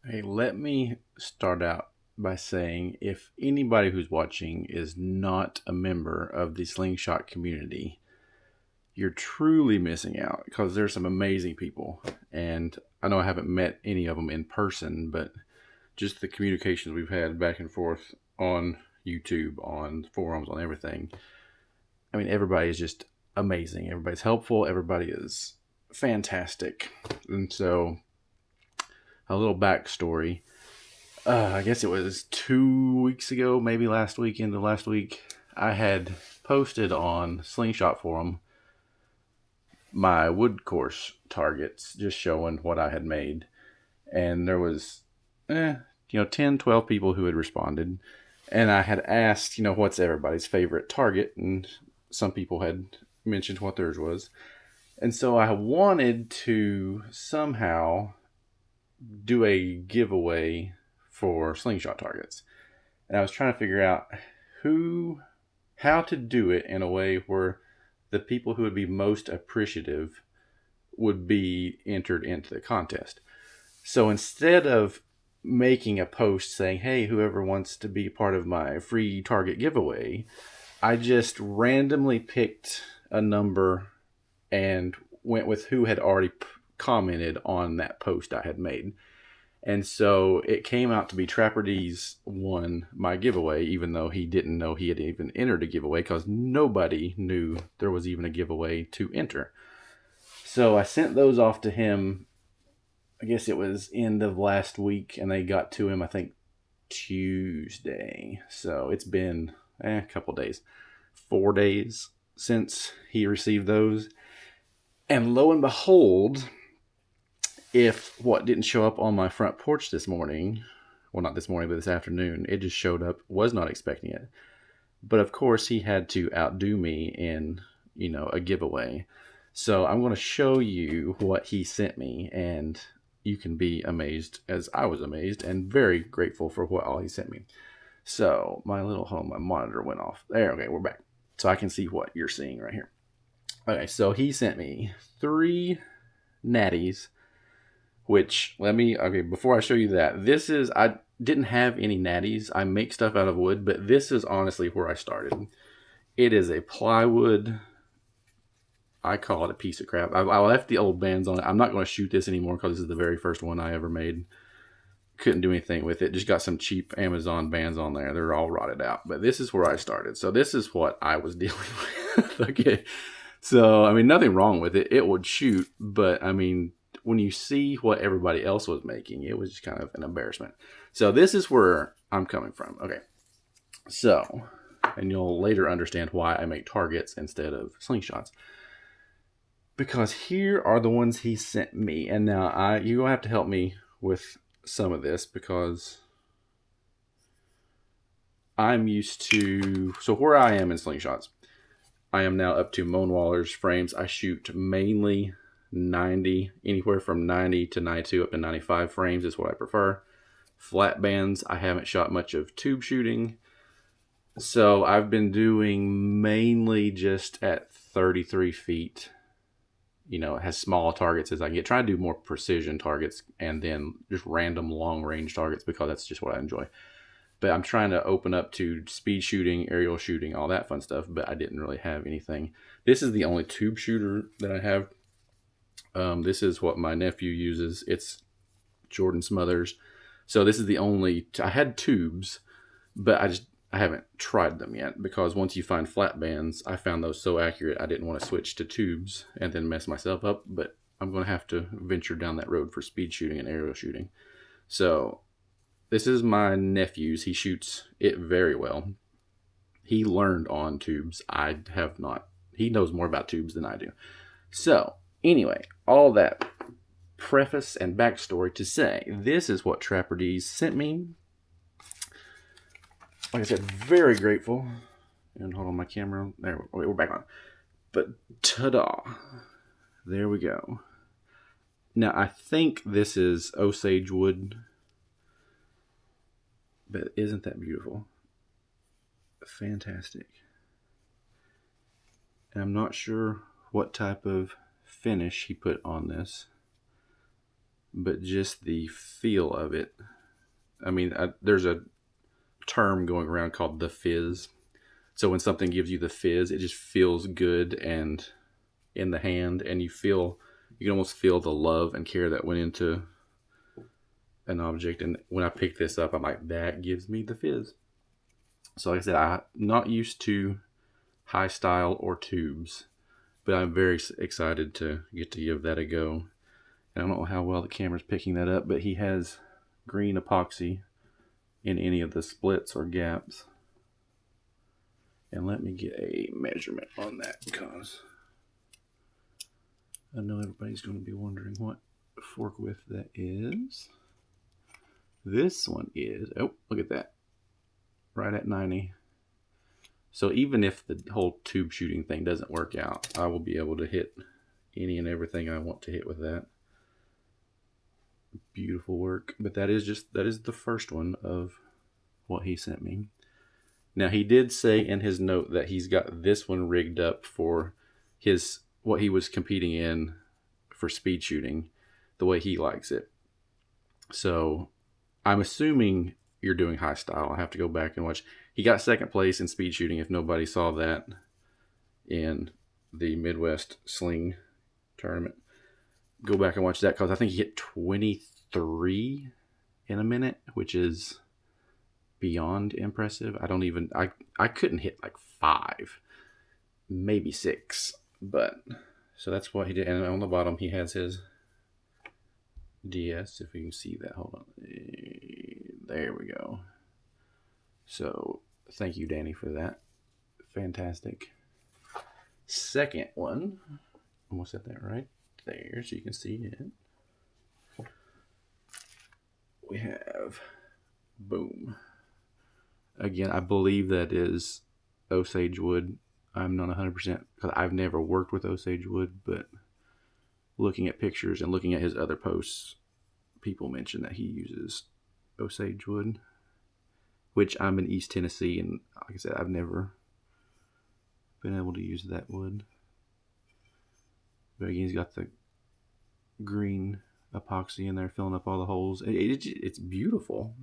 Hey, let me start out by saying if anybody who's watching is not a member of the Slingshot community, you're truly missing out because there's some amazing people. And I know I haven't met any of them in person, but just the communications we've had back and forth on YouTube, on forums, on everything. I mean, everybody is just amazing. Everybody's helpful. Everybody is fantastic. And so, a little backstory. I guess it was 2 weeks ago, maybe last week, into last week, I had posted on Slingshot forum my wood course targets, just showing what I had made. And there was, 10, 12 people who had responded. And I had asked, what's everybody's favorite target? And some people had mentioned what theirs was. And so I wanted to somehow do a giveaway for slingshot targets. And I was trying to figure out how to do it in a way where the people who would be most appreciative would be entered into the contest. So instead of making a post saying, hey, whoever wants to be part of my free target giveaway, I just randomly picked a number and went with who had already commented on that post I had made. And so it came out to be Trapperdes won my giveaway, even though he didn't know he had even entered a giveaway because nobody knew there was even a giveaway to enter. So I sent those off to him. I guess it was end of last week, and they got to him, I think, Tuesday. So it's been a couple days, 4 days since he received those. And lo and behold, if what didn't show up on my front porch this morning, well, not this morning, but this afternoon, it just showed up, was not expecting it. But of course, he had to outdo me in, a giveaway. So I'm going to show you what he sent me, and you can be amazed as I was amazed and very grateful for what all he sent me. So my monitor went off. There, okay, we're back. So I can see what you're seeing right here. Okay, so he sent me 3 natties, which before I show you that, I didn't have any natties. I make stuff out of wood, but this is honestly where I started. It is a plywood. I call it a piece of crap. I left the old bands on it. I'm not going to shoot this anymore because this is the very first one I ever made. Couldn't do anything with it. Just got some cheap Amazon bands on there. They're all rotted out. But this is where I started. So this is what I was dealing with. Okay. So, nothing wrong with it. It would shoot. But, when you see what everybody else was making, it was just kind of an embarrassment. So this is where I'm coming from. Okay. So, and you'll later understand why I make targets instead of slingshots. Because here are the ones he sent me. And now you're going to have to help me with some of this because I'm used to... So where I am in slingshots, I am now up to Moanwaller's frames. I shoot mainly 90, anywhere from 90 to 92 up to 95 frames is what I prefer. Flat bands, I haven't shot much of tube shooting. So I've been doing mainly just at 33 feet. It has small targets as I get. Try to do more precision targets and then just random long range targets because that's just what I enjoy. But I'm trying to open up to speed shooting, aerial shooting, all that fun stuff. But I didn't really have anything. This is the only tube shooter that I have. This is what my nephew uses. It's Jordan Smothers. So this is the only... I had tubes, but I haven't tried them yet because once you find flat bands, I found those so accurate I didn't want to switch to tubes and then mess myself up. But I'm going to have to venture down that road for speed shooting and aerial shooting. So this is my nephew's. He shoots it very well. He learned on tubes. I have not. He knows more about tubes than I do. So anyway, all that preface and backstory to say, this is what Trapperdes sent me. Like I said, very grateful. And hold on, my camera. There, we're back on. But ta-da. There we go. Now, I think this is Osage wood. But isn't that beautiful? Fantastic. And I'm not sure what type of finish he put on this. but just the feel of it. I mean, there's a term going around called the fizz. So when something gives you the fizz, it just feels good and in the hand, and you can almost feel the love and care that went into an object. And when I picked this up, I'm like, that gives me the fizz. So like I said, I'm not used to high style or tubes, but I'm very excited to get to give that a go. And I don't know how well the camera's picking that up, but he has green epoxy in any of the splits or gaps. And let me get a measurement on that, because I know everybody's going to be wondering what fork width that is. This one is, oh, look at that, right at 90. So even if the whole tube shooting thing doesn't work out, I will be able to hit any and everything I want to hit with that. Beautiful work. But that is the first one of what he sent me. Now, he did say in his note that he's got this one rigged up for what he was competing in for speed shooting, the way he likes it. So I'm assuming you're doing high style. I have to go back and watch. He got second place in speed shooting, if nobody saw that, in the Midwest Sling tournament. Go back and watch that, because I think he hit 23 in a minute, which is beyond impressive. I couldn't hit like 5, maybe 6, but so that's what he did. And on the bottom he has his DS, if you can see that. Hold on, there we go. So thank you, Danny, for that. Fantastic. Second one, I'm gonna set that right there so you can see it. We have, boom, again, I believe that is Osage wood. I'm not 100% because I've never worked with Osage wood, but looking at pictures and looking at his other posts, people mention that he uses Osage wood, which I'm in East Tennessee, and like I said, I've never been able to use that wood. But again, he's got the green epoxy in there filling up all the holes. It's beautiful.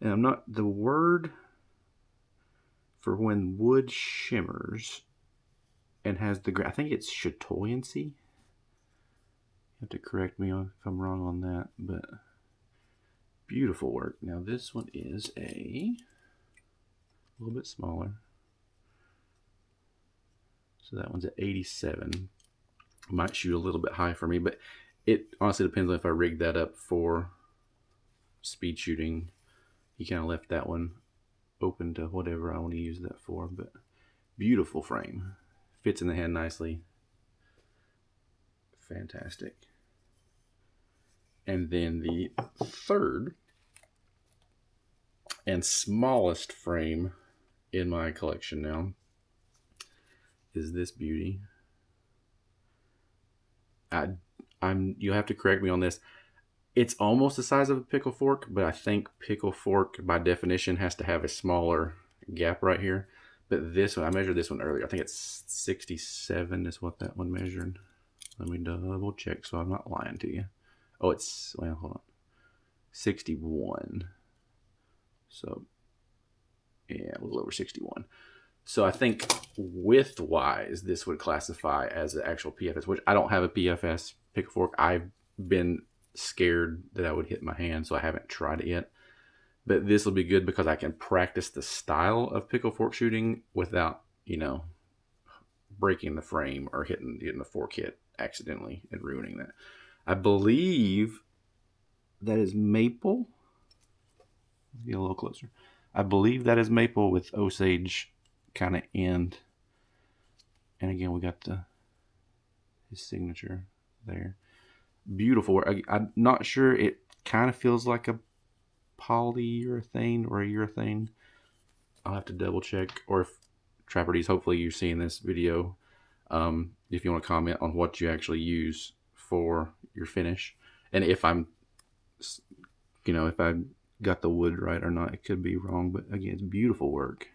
And I'm not, the word for when wood shimmers and has the, I think it's chatoyancy. You have to correct me if I'm wrong on that, but beautiful work. Now this one is a little bit smaller. So that one's at 87. Might shoot a little bit high for me, but it honestly depends on if I rig that up for speed shooting. He kind of left that one open to whatever I want to use that for, but beautiful frame. Fits in the hand nicely. Fantastic. And then the third and smallest frame in my collection now is this beauty. You'll have to correct me on this. It's almost the size of a pickle fork, but I think pickle fork by definition has to have a smaller gap right here. But this one, I measured this one earlier. I think it's 67 is what that one measured. Let me double check so I'm not lying to you. Oh, well, hold on. 61. So, yeah, a little over 61. So I think width-wise, this would classify as an actual PFS, which I don't have a PFS pickle fork. I've been scared that I would hit my hand, so I haven't tried it yet. But this will be good because I can practice the style of pickle fork shooting without, breaking the frame or getting the fork hit accidentally and ruining that. I believe that is maple. Let's get a little closer. I believe that is maple with Osage kind of end. And again, we got his signature there. Beautiful work. I'm not sure. It kind of feels like a polyurethane or a urethane. I'll have to double check. Or if Trapperdes, hopefully you're seeing this video. If you want to comment on what you actually use for your finish, and if if I got the wood right or not. It could be wrong, but again, it's beautiful work.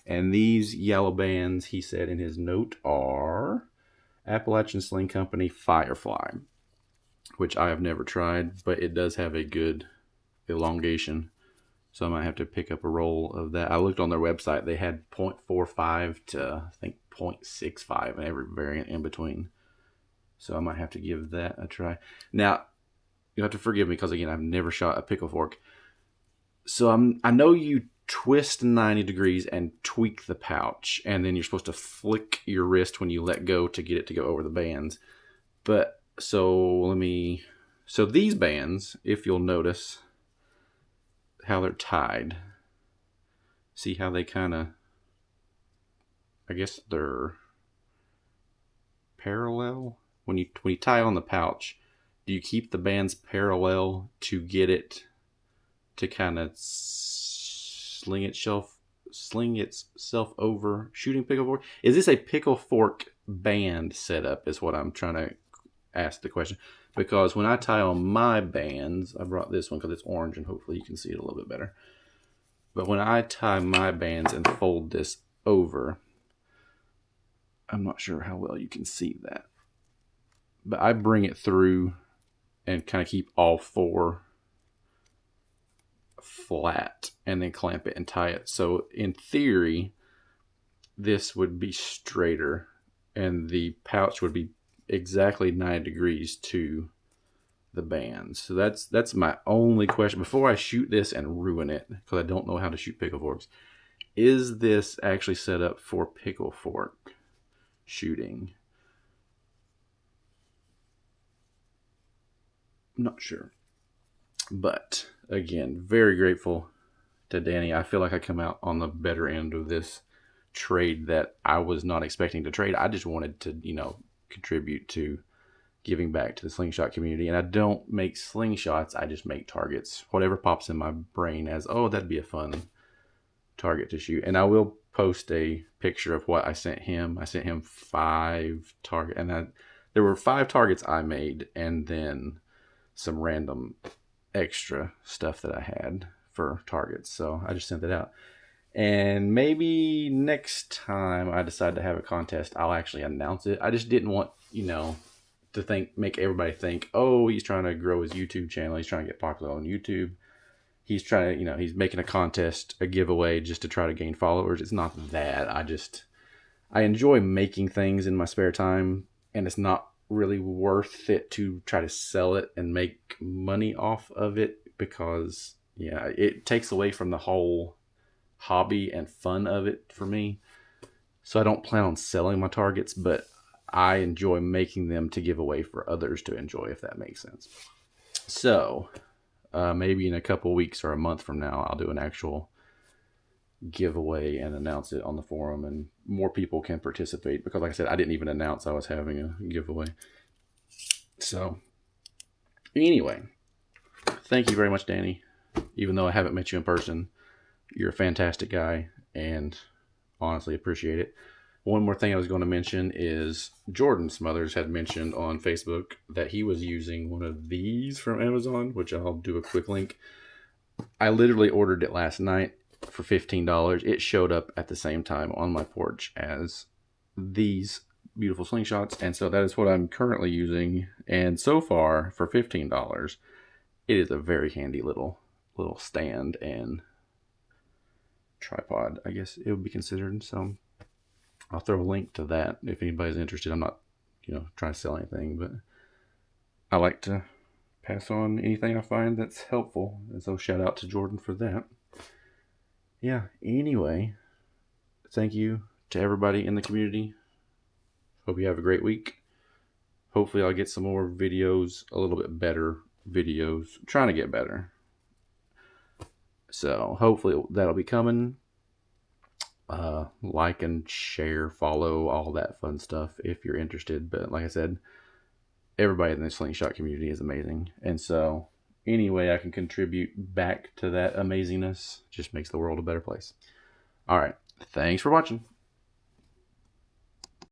And these yellow bands, he said in his note, are Appalachian Sling Company Firefly. which I have never tried, but it does have a good elongation. So I might have to pick up a roll of that. I looked on their website. They had 0.45 to, I think, 0.65 and every variant in between. So I might have to give that a try. Now, you have to forgive me because, again, I've never shot a pickle fork. So I know you twist 90 degrees and tweak the pouch, and then you're supposed to flick your wrist when you let go to get it to go over the bands. But so these bands, if you'll notice how they're tied, see how they kind of, I guess they're parallel. When you tie on the pouch, do you keep the bands parallel to get it to kind of sling itself over shooting pickle fork? Is this a pickle fork band setup is what I'm trying to ask the question. Because when I tie on my bands, I brought this one because it's orange and hopefully you can see it a little bit better. But when I tie my bands and fold this over, I'm not sure how well you can see that, but I bring it through and kind of keep all four flat and then clamp it and tie it. So in theory, this would be straighter and the pouch would be exactly 90 degrees to the bands. So that's my only question before I shoot this and ruin it, because I don't know how to shoot pickle forks. Is this actually set up for pickle fork shooting? I'm not sure. But again, very grateful to Danny. I feel like I come out on the better end of this trade that I was not expecting to trade. I just wanted to, contribute to giving back to the slingshot community. And I don't make slingshots, I just make targets. Whatever pops in my brain as, oh, that'd be a fun target to shoot. And I will post a picture of what I sent him. I sent him 5 targets, and there were 5 targets I made, and then some random extra stuff that I had for targets. So I just sent it out. And maybe next time I decide to have a contest, I'll actually announce it. I just didn't want, to make everybody think, oh, he's trying to grow his YouTube channel. He's trying to get popular on YouTube. He's trying to, he's making a contest, a giveaway just to try to gain followers. It's not that. I enjoy making things in my spare time, and it's not really worth it to try to sell it and make money off of it because, it takes away from the whole hobby and fun of it for me. So I don't plan on selling my targets, but I enjoy making them to give away for others to enjoy, if that makes sense. So maybe in a couple weeks or a month from now, I'll do an actual giveaway and announce it on the forum, and more people can participate because, like I said, I didn't even announce I was having a giveaway. So anyway, thank you very much, Danny. Even though I haven't met you in person, you're a fantastic guy and honestly appreciate it. One more thing I was going to mention is Jordan Smothers had mentioned on Facebook that he was using one of these from Amazon, which I'll do a quick link. I literally ordered it last night for $15. It showed up at the same time on my porch as these beautiful slingshots, and so that is what I'm currently using. And so far, for $15, it is a very handy little stand and tripod, I guess it would be considered. So I'll throw a link to that if anybody's interested. I'm not, trying to sell anything, but I like to pass on anything I find that's helpful. And so shout out to Jordan for that. Yeah, anyway, thank you to everybody in the community. Hope you have a great week. Hopefully I'll get some more videos, a little bit better videos. I'm trying to get better. So hopefully that'll be coming. Like and share, follow, all that fun stuff if you're interested. But like I said, everybody in the slingshot community is amazing. And so any way I can contribute back to that amazingness just makes the world a better place. All right. Thanks for watching.